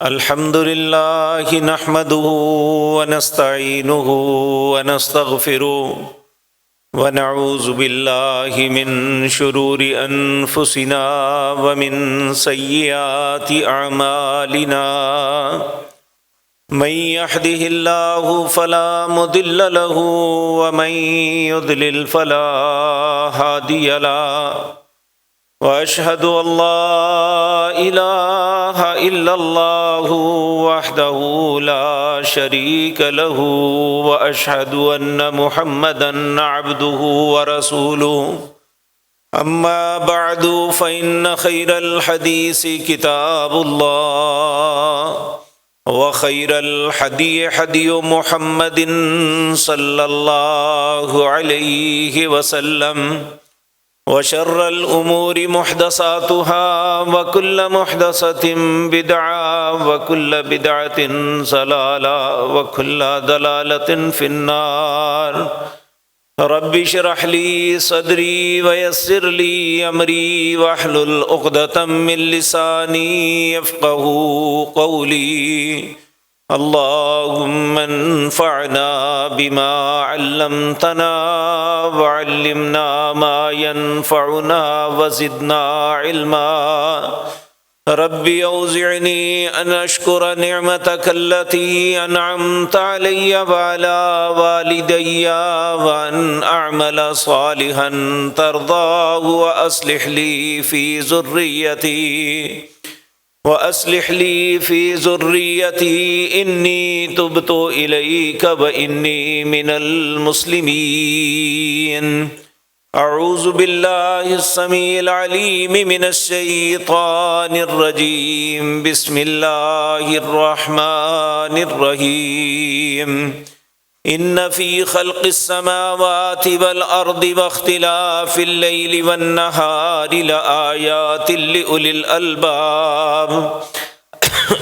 الحمد لله نحمده ونستعينه ونستغفره ونعوذ بالله من شرور أنفسنا ومن سيئات أعمالنا من يهده الله فلا مضل له ومن يضلل فلا هادي له وأشهد أن لا إله إلا الله وحده لا شريك له وأشهد أن محمدًا عبده ورسوله أما بعد فإن خير الحديث كتاب الله وخير الهدي هدي محمد صلى الله عليه وسلم وشر الأمور محدثاتها وكل محدثة بدعة وكل بدعة ضلالة وكل ضلالة في النار رب اشرح لي صدري ويسر لي أمري واحلل عقدة من لساني يفقهوا قولي اللهم انفعنا بما علمتنا وعلمنا ما ينفعنا وزدنا علما رب أوزعني أن أشكر نعمتك التي أنعمت علي وعلى والدي وأن أعمل صالحا ترضاه وأصلح لي في ذريتي إني تبت إليك وإني من المسلمين أعوذ بالله السميع العليم من الشيطان الرجيم بسم الله الرحمن الرحيم إن في خلق السماوات والأرض واختلاف الليل والنهار لآيات لأولي الألباب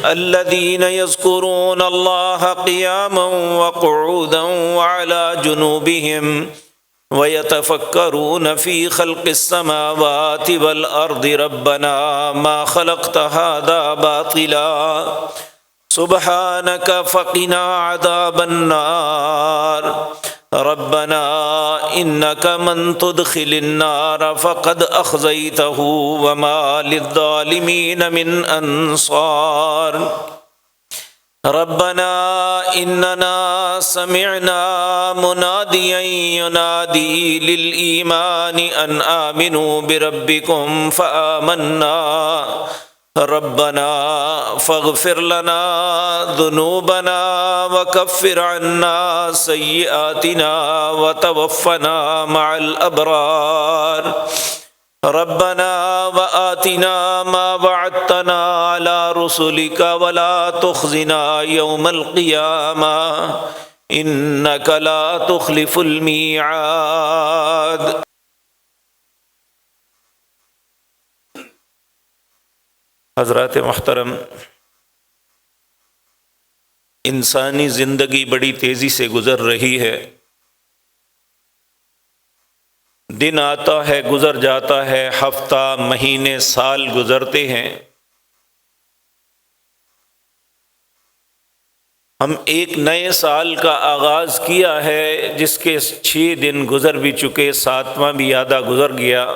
الذين يذكرون الله قياما وقعودا وعلى جنوبهم ويتفكرون في خلق السماوات والأرض ربنا ما خلقت هذا باطلا سبحانك فقنا عذاب النار ربنا إنك من تدخل النار فقد أخزيته وما للظالمين من أنصار ربنا إننا سمعنا مناديا ينادي للإيمان أن آمنوا بربكم فآمنا ربنا فاغفر لنا ذنوبنا وكفر عنا سيئاتنا وتوفنا مع الأبرار ربنا وآتنا ما وعدتنا على رسلك ولا تخزنا يوم القيامة إنك لا تخلف الميعاد حضرات محترم، انسانی زندگی بڑی تیزی سے گزر رہی ہے۔ دن آتا ہے گزر جاتا ہے، ہفتہ مہینے سال گزرتے ہیں۔ ہم ایک نئے سال کا آغاز کیا ہے جس کے 6 دن گزر بھی چکے، 7واں بھی آدھا گزر گیا۔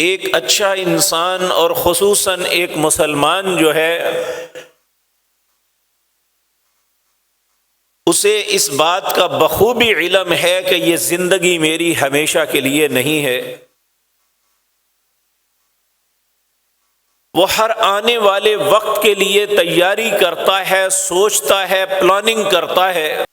ایک اچھا انسان اور خصوصاً ایک مسلمان جو ہے اسے اس بات کا بخوبی علم ہے کہ یہ زندگی میری ہمیشہ کے لیے نہیں ہے۔ وہ ہر آنے والے وقت کے لیے تیاری کرتا ہے، سوچتا ہے، پلاننگ کرتا ہے۔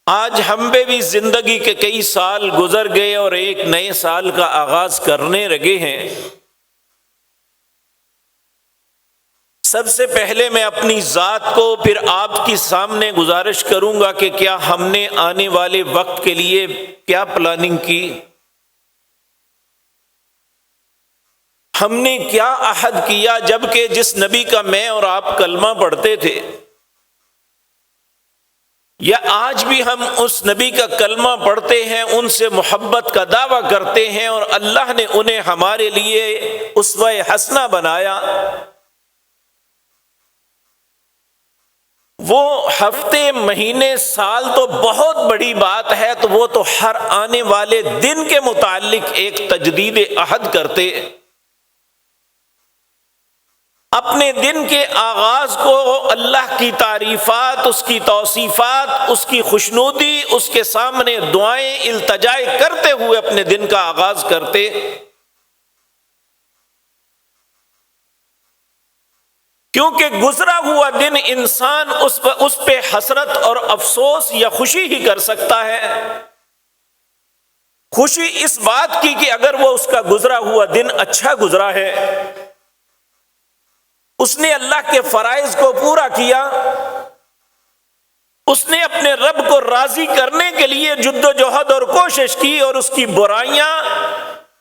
آج ہم پہ بھی زندگی کے کئی سال گزر گئے اور ایک نئے سال کا آغاز کرنے لگے ہیں۔ سب سے پہلے میں اپنی ذات کو پھر آپ کے سامنے گزارش کروں گا کہ کیا ہم نے آنے والے وقت کے لیے کیا پلاننگ کی، ہم نے کیا عہد کیا، جبکہ جس نبی کا میں اور آپ کلمہ پڑھتے تھے یا آج بھی ہم اس نبی کا کلمہ پڑھتے ہیں، ان سے محبت کا دعویٰ کرتے ہیں، اور اللہ نے انہیں ہمارے لیے اسوہ حسنہ بنایا، وہ ہفتے، مہینے، سال تو بہت بڑی بات ہے، تو وہ تو ہر آنے والے دن کے متعلق ایک تجدید عہد کرتے، اپنے دن کے آغاز کو اللہ کی تعریفات، اس کی توصیفات، اس کی خوشنودی، اس کے سامنے دعائیں، التجائے کرتے ہوئے اپنے دن کا آغاز کرتے۔ کیونکہ گزرا ہوا دن انسان اس پہ حسرت اور افسوس یا خوشی ہی کر سکتا ہے۔ خوشی اس بات کی کہ اگر وہ اس کا گزرا ہوا دن اچھا گزرا ہے، اس نے اللہ کے فرائض کو پورا کیا، اس نے اپنے رب کو راضی کرنے کے لیے جد و جہد اور کوشش کی، اور اس کی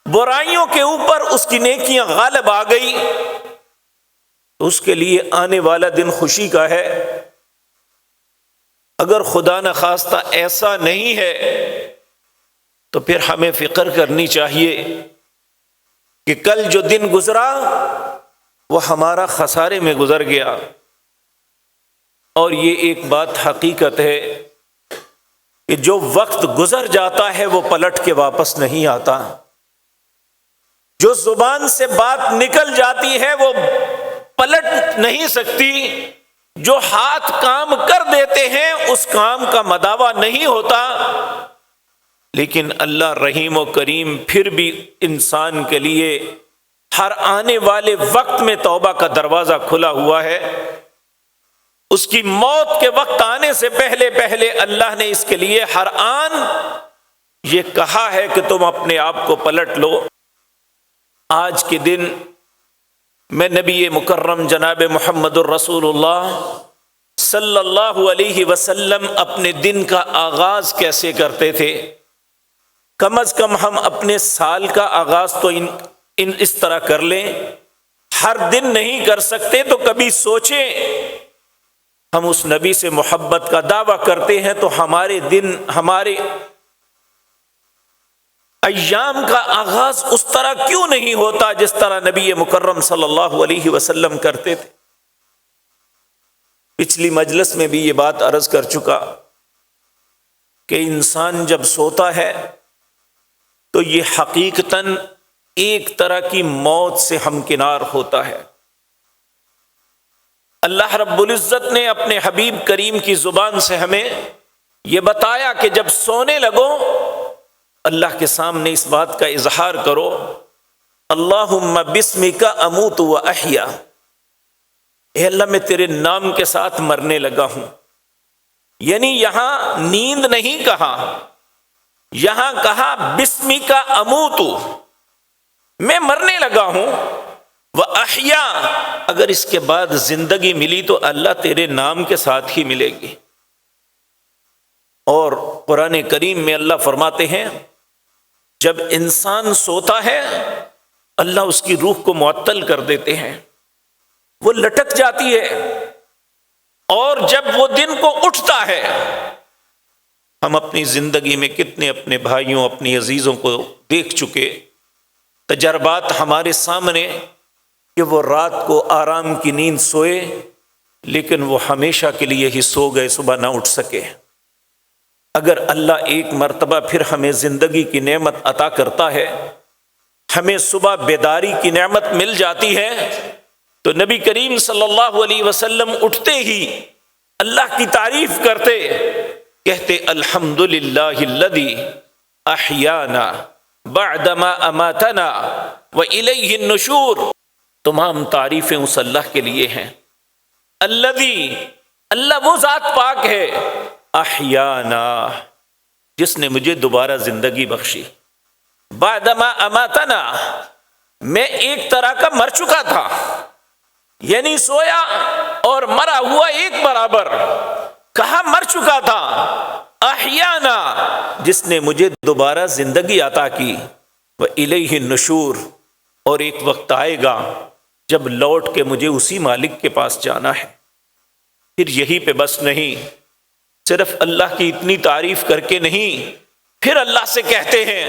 برائیوں کے اوپر اس کی نیکیاں غالب آ گئی، تو اس کے لیے آنے والا دن خوشی کا ہے۔ اگر خدا نخواستہ ایسا نہیں ہے تو پھر ہمیں فکر کرنی چاہیے کہ کل جو دن گزرا وہ ہمارا خسارے میں گزر گیا، اور یہ ایک بات حقیقت ہے کہ جو وقت گزر جاتا ہے وہ پلٹ کے واپس نہیں آتا، جو زبان سے بات نکل جاتی ہے وہ پلٹ نہیں سکتی، جو ہاتھ کام کر دیتے ہیں اس کام کا مداوع نہیں ہوتا، لیکن اللہ رحیم و کریم پھر بھی انسان کے لیے ہر آنے والے وقت میں توبہ کا دروازہ کھلا ہوا ہے۔ اس کی موت کے وقت آنے سے پہلے پہلے اللہ نے اس کے لیے ہر آن یہ کہا ہے کہ تم اپنے آپ کو پلٹ لو۔ آج کے دن میں نبی مکرم جناب محمد الرسول اللہ صلی اللہ علیہ وسلم اپنے دن کا آغاز کیسے کرتے تھے، کم از کم ہم اپنے سال کا آغاز تو اس طرح کر لیں۔ ہر دن نہیں کر سکتے تو کبھی سوچیں، ہم اس نبی سے محبت کا دعویٰ کرتے ہیں تو ہمارے دن، ہمارے ایام کا آغاز اس طرح کیوں نہیں ہوتا جس طرح نبی مکرم صلی اللہ علیہ وسلم کرتے تھے۔ پچھلی مجلس میں بھی یہ بات عرض کر چکا کہ انسان جب سوتا ہے تو یہ حقیقتاً ایک طرح کی موت سے ہمکنار ہوتا ہے۔ اللہ رب العزت نے اپنے حبیب کریم کی زبان سے ہمیں یہ بتایا کہ جب سونے لگو اللہ کے سامنے اس بات کا اظہار کرو، اللہم بسمک اموت و احیا، اے اللہ میں تیرے نام کے ساتھ مرنے لگا ہوں۔ یعنی یہاں نیند نہیں کہا، یہاں کہا بسمک اموت، میں مرنے لگا ہوں، وَأَحْيَا، اگر اس کے بعد زندگی ملی تو اللہ تیرے نام کے ساتھ ہی ملے گی۔ اور قرآن کریم میں اللہ فرماتے ہیں جب انسان سوتا ہے اللہ اس کی روح کو معطل کر دیتے ہیں، وہ لٹک جاتی ہے، اور جب وہ دن کو اٹھتا ہے، ہم اپنی زندگی میں کتنے اپنے بھائیوں، اپنی عزیزوں کو دیکھ چکے، تجربات ہمارے سامنے کہ وہ رات کو آرام کی نیند سوئے لیکن وہ ہمیشہ کے لیے ہی سو گئے، صبح نہ اٹھ سکے۔ اگر اللہ ایک مرتبہ پھر ہمیں زندگی کی نعمت عطا کرتا ہے، ہمیں صبح بیداری کی نعمت مل جاتی ہے، تو نبی کریم صلی اللہ علیہ وسلم اٹھتے ہی اللہ کی تعریف کرتے، کہتے الحمدللہ الذی احیانا بعدما اماتنا والیہ النشور۔ تمام تعریفیں اس اللہ کے لیے ہیں، الذی، اللہ وہ ذات پاک ہے، احیانا، جس نے مجھے دوبارہ زندگی بخشی، بعدما اماتنا، میں ایک طرح کا مر چکا تھا، یعنی سویا اور مرا ہوا ایک برابر، کہاں مر چکا تھا، احیانا، جس نے مجھے دوبارہ زندگی عطا کی، وَإِلَيْهِ النُّشُورُ، اور ایک وقت آئے گا جب لوٹ کے مجھے اسی مالک کے پاس جانا ہے۔ پھر یہی پہ بس نہیں، صرف اللہ کی اتنی تعریف کر کے نہیں، پھر اللہ سے کہتے ہیں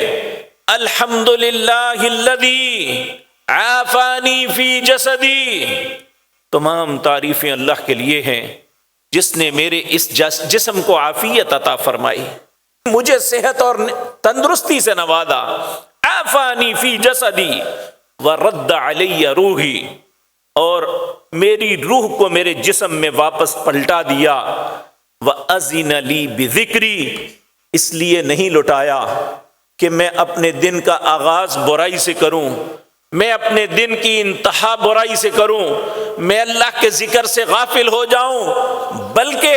الحمدللہ الذی عافانی فی جسدی، تمام تعریفیں اللہ کے لیے ہیں جس نے میرے اس جسم کو عافیت عطا فرمائی، مجھے صحت اور تندرستی سے نوازا۔ عافانی فی جسدی ورد علی روحی، اور میری روح کو میرے جسم میں واپس پلٹا دیا۔ وَأَذِنَ لِي بِذِكْرِي، اس لیے نہیں لٹایا کہ میں اپنے دن کا آغاز برائی سے کروں، میں اپنے دن کی انتہا برائی سے کروں، میں اللہ کے ذکر سے غافل ہو جاؤں، بلکہ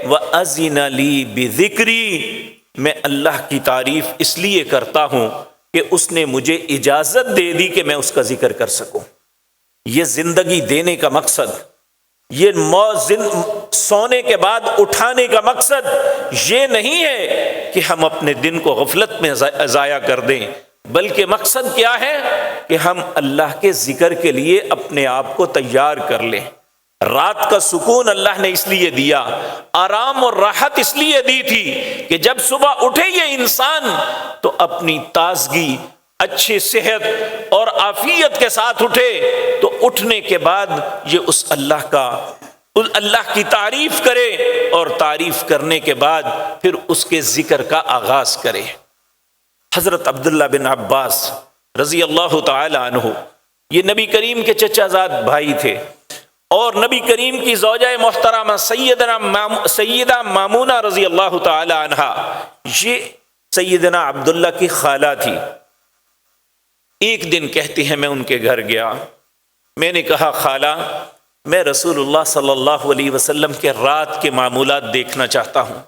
وَأَذِنَ لِي بِذِكْرِي، میں اللہ کی تعریف اس لیے کرتا ہوں کہ اس نے مجھے اجازت دے دی کہ میں اس کا ذکر کر سکوں۔ یہ زندگی دینے کا مقصد، یہ سونے کے بعد اٹھانے کا مقصد یہ نہیں ہے کہ ہم اپنے دن کو غفلت میں ضائع کر دیں، بلکہ مقصد کیا ہے کہ ہم اللہ کے ذکر کے لیے اپنے آپ کو تیار کر لیں۔ رات کا سکون اللہ نے اس لیے دیا، آرام اور راحت اس لیے دی تھی کہ جب صبح اٹھے یہ انسان تو اپنی تازگی، اچھی صحت اور عافیت کے ساتھ اٹھے، تو اٹھنے کے بعد یہ اس اللہ کی تعریف کرے، اور تعریف کرنے کے بعد پھر اس کے ذکر کا آغاز کرے۔ حضرت عبداللہ بن عباس رضی اللہ تعالی عنہ، یہ نبی کریم کے چچا زاد بھائی تھے، اور نبی کریم کی زوجہ محترمہ سیدہ مامونہ رضی اللہ تعالی عنہا، یہ سیدنا عبداللہ کی خالہ تھی۔ ایک دن کہتی ہے میں ان کے گھر گیا، میں نے کہا خالہ میں رسول اللہ صلی اللہ علیہ وسلم کے رات کے معمولات دیکھنا چاہتا ہوں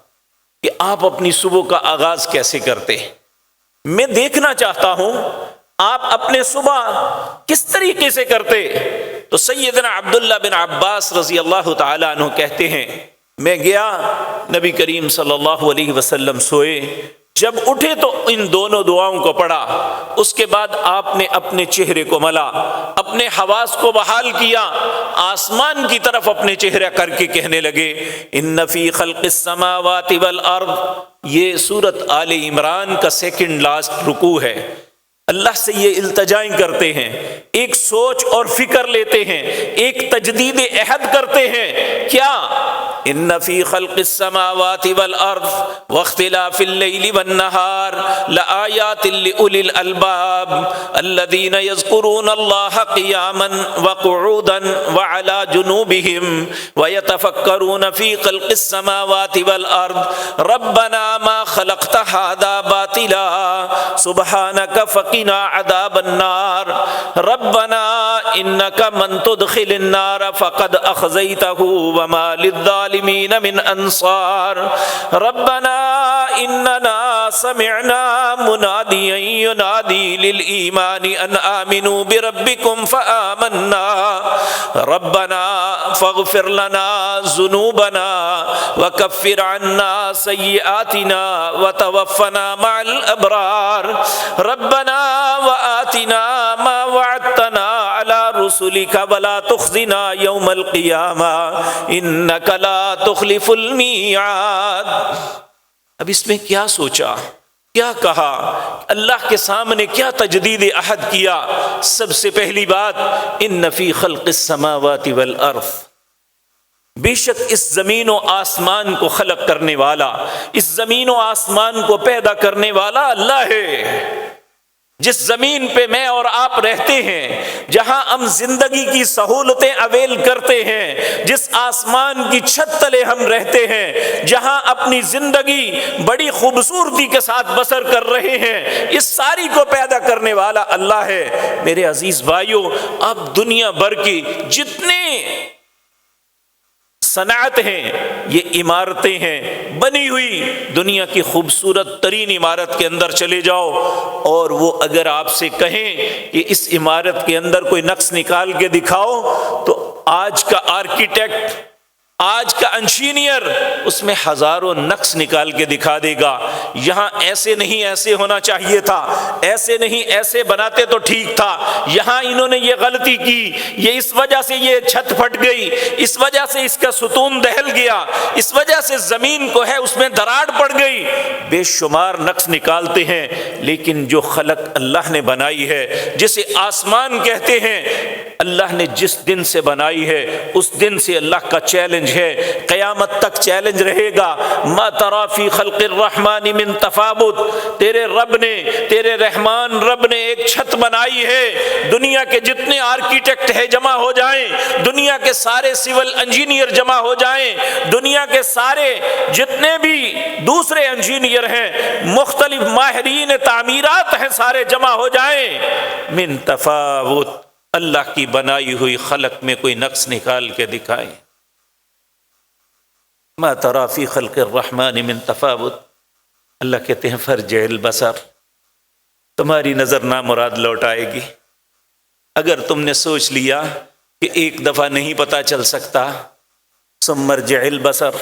کہ آپ اپنی صبح کا آغاز کیسے کرتے ہیں، میں دیکھنا چاہتا ہوں آپ اپنے صبح کس طریقے سے کرتے۔ تو سیدنا عبداللہ بن عباس رضی اللہ تعالی عنہ کہتے ہیں میں گیا، نبی کریم صلی اللہ علیہ وسلم سوئے، جب اٹھے تو ان دونوں دعاؤں کو پڑھا، اس کے بعد آپ نے اپنے چہرے کو ملا، اپنے حواس کو بحال کیا، آسمان کی طرف اپنے چہرہ کر کے کہنے لگے ان فی خلق السماوات والارض۔ یہ سورۃ آل عمران کا سیکنڈ لاسٹ رکوع ہے۔ اللہ سے یہ التجائیں کرتے ہیں، ایک سوچ اور فکر لیتے ہیں، ایک تجدید عہد کرتے ہیں، کیا ان فی خلق السماوات والارض واختلاف اللیل والنہار لآیات لأولی الالباب الذین یذکرون اللہ قیاما وقعودا وعلی جنوبہم ویتفکرون فی خلق السماوات والارض ربنا ما خلقت ھذا باطلا سبحانک فقنا عذاب النار ربنا انک من تدخل النار فقد اخزیتہ وما للظالمین من انصار ربنا اننا سمعنا منادیا ینادی للایمان ان آمنوا بربکم فآمنا ربنا فاغفر لنا ذنوبنا وکفر عنا سیئاتنا وتوفنا مع الابرار ربنا وآتنا ما وعدتنا على رسلك ولا تخزنا يوم القيامة انك لا تخلف الميعاد۔ اب اس میں کیا سوچا، کیا کہا، اللہ کے سامنے کیا تجدید عہد کیا؟ سب سے پہلی بات ان فی خلق السماوات والارض، بے شک اس زمین و آسمان کو خلق کرنے والا، اس زمین و آسمان کو پیدا کرنے والا اللہ ہے۔ جس زمین پہ میں اور آپ رہتے ہیں، جہاں ہم زندگی کی سہولتیں اویل کرتے ہیں، جس آسمان کی چھت تلے ہم رہتے ہیں، جہاں اپنی زندگی بڑی خوبصورتی کے ساتھ بسر کر رہے ہیں، اس ساری کو پیدا کرنے والا اللہ ہے۔ میرے عزیز بھائیوں، اب دنیا بھر کی جتنے صنعت ہیں، یہ عمارتیں ہیں، بنی ہوئی دنیا کی خوبصورت ترین عمارت کے اندر چلے جاؤ، اور وہ اگر آپ سے کہیں کہ اس عمارت کے اندر کوئی نقش نکال کے دکھاؤ، تو آج کا آرکیٹیکٹ آج کا انجینئر اس میں ہزاروں نقص نکال کے دکھا دے گا، یہاں ایسے نہیں ایسے ہونا چاہیے تھا، ایسے نہیں ایسے بناتے تو ٹھیک تھا، یہاں انہوں نے یہ غلطی کی، یہ اس وجہ سے یہ چھت پھٹ گئی، اس وجہ سے اس کا ستون دہل گیا، اس وجہ سے زمین کو ہے اس میں دراڑ پڑ گئی، بے شمار نقص نکالتے ہیں۔ لیکن جو خلق اللہ نے بنائی ہے، جسے آسمان کہتے ہیں، اللہ نے جس دن سے بنائی ہے اس دن سے اللہ کا چیلنج ہے، قیامت تک چیلنج رہے گا۔ ما تری فی خلق الرحمن من تفاوت، تیرے رب نے، تیرے رحمان رب نے ایک چھت بنائی ہے، دنیا کے جتنے آرکیٹیکٹ ہے جمع ہو جائیں، دنیا کے سارے سول انجینئر جمع ہو جائیں، دنیا کے سارے جتنے بھی دوسرے انجینئر ہیں، مختلف ماہرین تعمیرات ہیں، سارے جمع ہو جائیں، من تفاوت، اللہ کی بنائی ہوئی خلق میں کوئی نقص نکال کے دکھائیں۔ ما تری فی خلق الرحمن من تفاوت، اللہ کہتے ہیں فرجع البصر، تمہاری نظر نامراد لوٹ آئے گی۔ اگر تم نے سوچ لیا کہ ایک دفعہ نہیں پتہ چل سکتا، ثم ارجع البصر،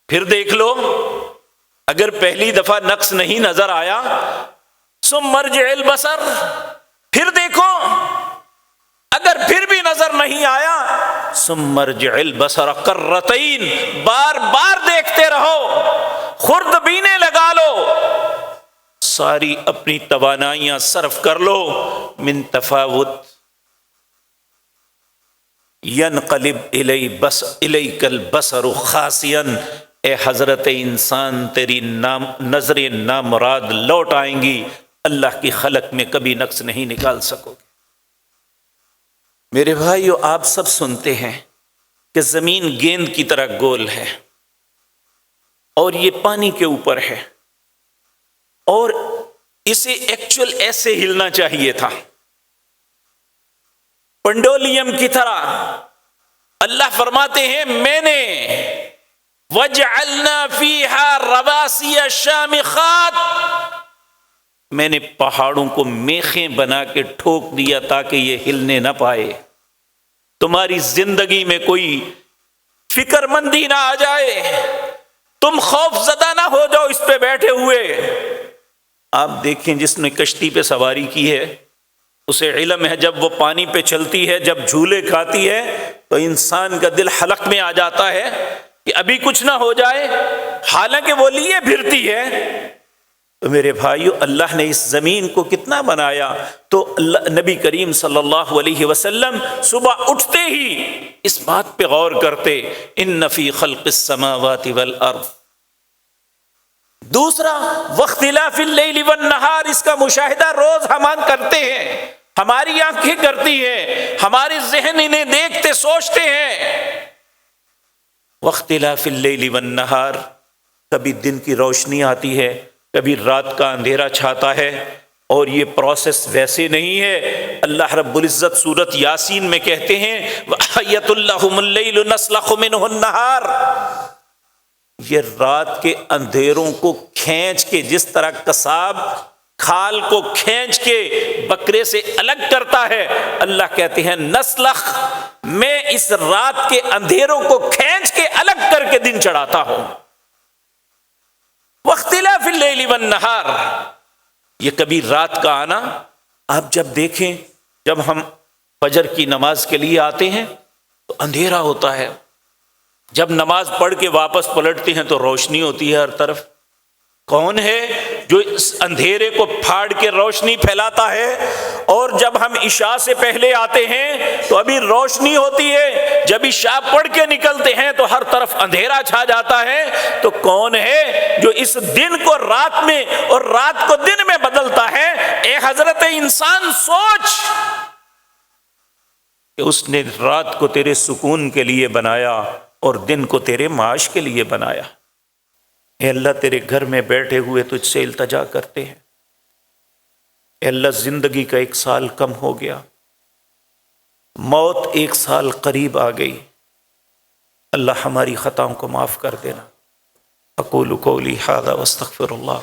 پھر دیکھ لو، اگر پہلی دفعہ نقص نہیں نظر آیا، ثم ارجع البصر، پھر دیکھو، اگر پھر بھی نظر نہیں آیا، ثم ارجع البصر کرتین، بار بار دیکھتے رہو، خوردبینیں لگا لو، ساری اپنی توانائیاں صرف کر لو۔ من تفاوت ینقلب الیک البصر خاسئا، اے حضرت انسان تیری نظر نامراد لوٹ آئیں گی، اللہ کی خلق میں کبھی نقص نہیں نکال سکو گے۔ میرے بھائیو، آپ سب سنتے ہیں کہ زمین گیند کی طرح گول ہے اور یہ پانی کے اوپر ہے، اور اسے ایکچول ایسے ہلنا چاہیے تھا، پنڈولیم کی طرح۔ اللہ فرماتے ہیں میں نے وَجَعَلْنَا فِيهَا رَوَاسِيَ شَامِخَاتٍ، میں نے پہاڑوں کو میخیں بنا کے ٹھوک دیا تاکہ یہ ہلنے نہ پائے، تمہاری زندگی میں کوئی فکر مندی نہ آ جائے، تم خوف زدہ نہ ہو جاؤ اس پہ بیٹھے ہوئے۔ آپ دیکھیں جس نے کشتی پہ سواری کی ہے اسے علم ہے، جب وہ پانی پہ چلتی ہے، جب جھولے کھاتی ہے تو انسان کا دل حلق میں آ جاتا ہے کہ ابھی کچھ نہ ہو جائے، حالانکہ وہ لیے پھرتی ہے۔ تو میرے بھائیو، اللہ نے اس زمین کو کتنا بنایا، تو نبی کریم صلی اللہ علیہ وسلم صبح اٹھتے ہی اس بات پہ غور کرتے، ان فی خلق السماوات والارض۔ دوسرا، واختلاف اللیل والنہار، اس کا مشاہدہ روز ہم کرتے ہیں، ہماری آنکھیں کرتی ہیں، ہمارے ذہن انہیں دیکھتے سوچتے ہیں۔ واختلاف اللیل والنہار، کبھی دن کی روشنی آتی ہے، کبھی رات کا اندھیرا چھاتا ہے، اور یہ پروسیس ویسے نہیں ہے۔ اللہ رب العزت سورۃ یاسین میں کہتے ہیں وَأَحْيَةٌ لَهُمُ اللَّيْلُ نَسْلَخُ مِنْهُ النَّهَارَ، یہ رات کے اندھیروں کو کھینچ کے، جس طرح قصاب کھال کو کھینچ کے بکرے سے الگ کرتا ہے، اللہ کہتے ہیں نسلخ، میں اس رات کے اندھیروں کو کھینچ کے الگ کر کے دن چڑھاتا ہوں۔ واختلاف اللیل والنہار، یہ کبھی رات کا آنا، آپ جب دیکھیں، جب ہم فجر کی نماز کے لیے آتے ہیں تو اندھیرا ہوتا ہے، جب نماز پڑھ کے واپس پلٹتے ہیں تو روشنی ہوتی ہے ہر طرف۔ کون ہے جو اس اندھیرے کو پھاڑ کے روشنی پھیلاتا ہے؟ اور جب ہم عشاء سے پہلے آتے ہیں تو ابھی روشنی ہوتی ہے، جب عشاء پڑھ کے نکلتے ہیں تو ہر طرف اندھیرا چھا جاتا ہے۔ تو کون ہے جو اس دن کو رات میں اور رات کو دن میں بدلتا ہے؟ اے حضرت انسان سوچ کہ اس نے رات کو تیرے سکون کے لیے بنایا اور دن کو تیرے معاش کے لیے بنایا۔ اے اللہ، تیرے گھر میں بیٹھے ہوئے تجھ سے التجا کرتے ہیں، اے اللہ زندگی کا 1 سال کم ہو گیا، موت 1 سال قریب آ گئی، اللہ ہماری خطاؤں کو معاف کر دینا۔ اقول قولی ھذا واستغفر اللہ۔